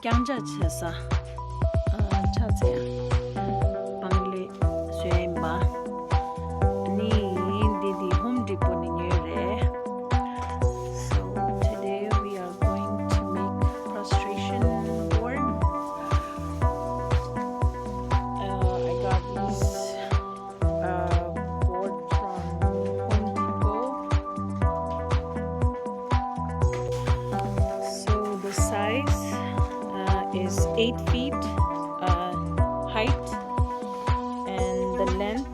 Kyangja chesa chatsya Bangle Suemba Ni Didi Home Depot ni nyere. So today we are going to make prostration board. I got these board from Home Depot. So the size is 8 feet height, and the length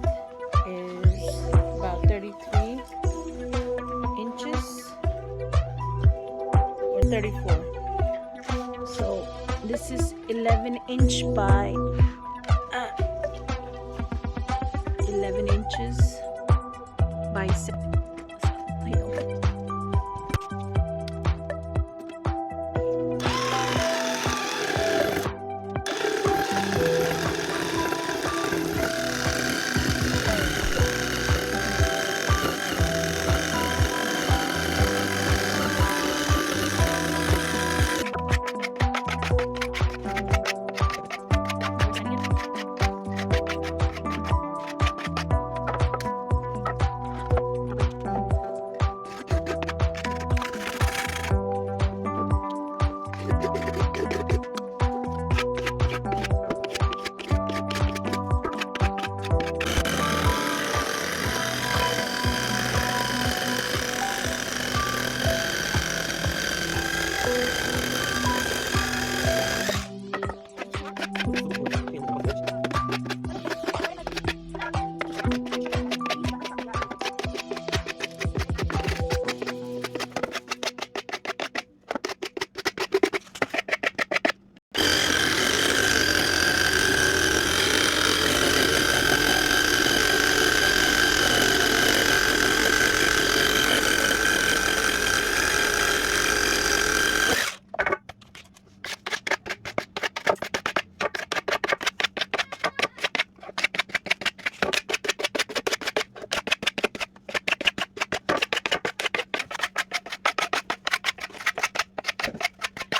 is about 33 inches or 34. So this is 11-inch by 11 inches by 7.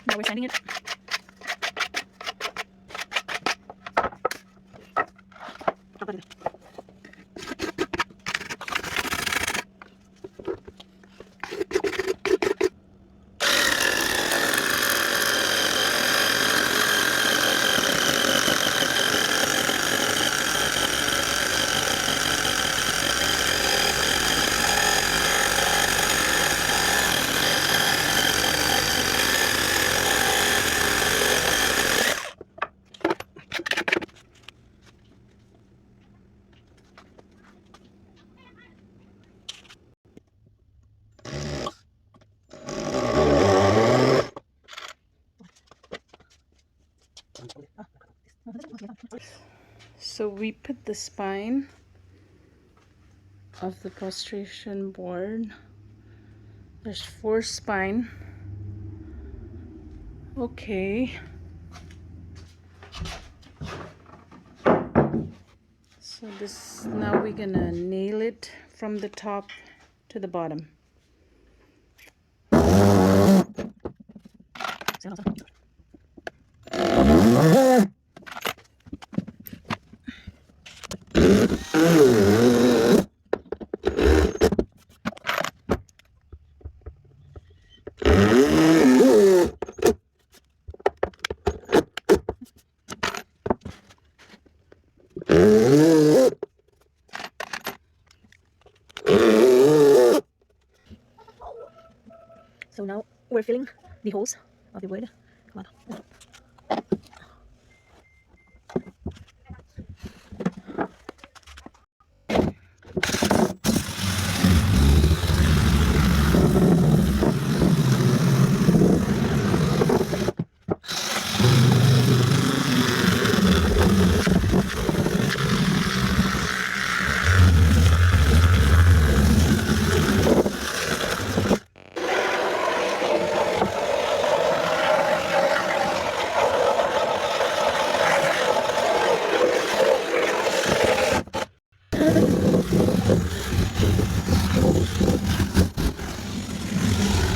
Now we're sanding it. So we put the spine of the prostration board. There's 4 spine. Okay. So this, now we're gonna nail it from the top to the bottom. So now we're filling the holes of the wood. Come on.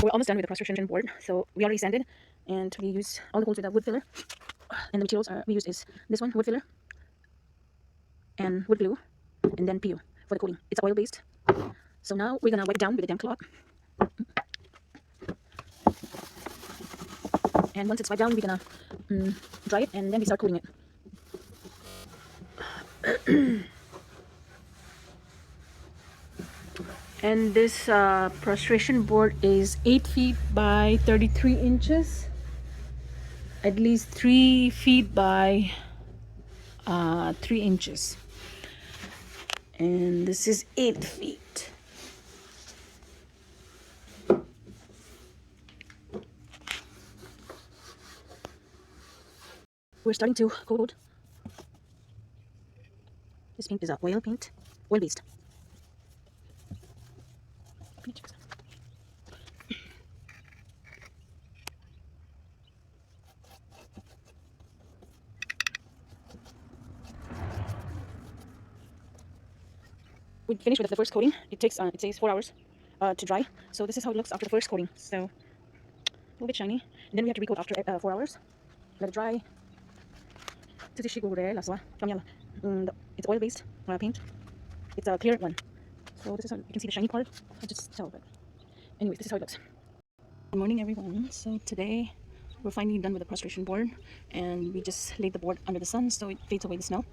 We're almost done with the prostration board. So we already sanded And we use all the holes with a wood filler, and the materials we use is this one, wood filler, and wood glue, and then PU for the coating. It's oil based. So now we're gonna wipe it down with a damp cloth, and once it's wiped down, we're gonna dry it, and then we start coating it. And this prostration board is 8 feet by 33 inches, at least 3 feet by 3 inches, and this is 8 feet. We're starting to coat. This paint is a oil paint, oil based. We finished with the first coating. It takes it says 4 hours to dry. So this is how it looks after the first coating. So a little bit shiny. And then we have to recoat after 4 hours. Let it dry. It's oil based paint. It's a clear one. So this is how you can see the shiny part. I just tell, but anyways, this is how it looks. Good morning, everyone. So today we're finally done with the prostration board, and we just laid the board under the sun so it fades away the snow.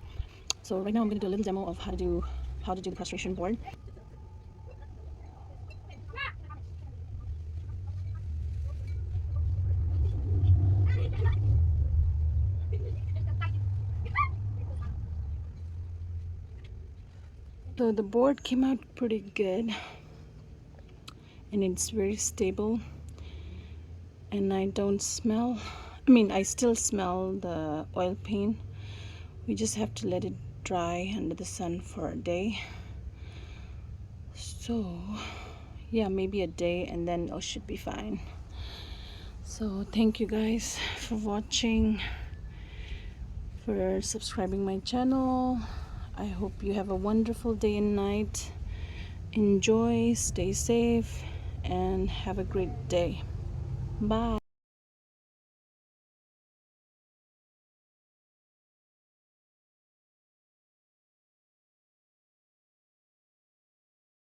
So right now I'm going to do a little demo of how to do the prostration board. So the board came out pretty good, and it's very stable, and I don't smell, I still smell the oil paint. We just have to let it dry under the sun for a day. So yeah, maybe a day, and then it should be fine. So thank you guys for watching, for subscribing my channel. I hope you have a wonderful day and night. Enjoy, stay safe, and have a great day. Bye.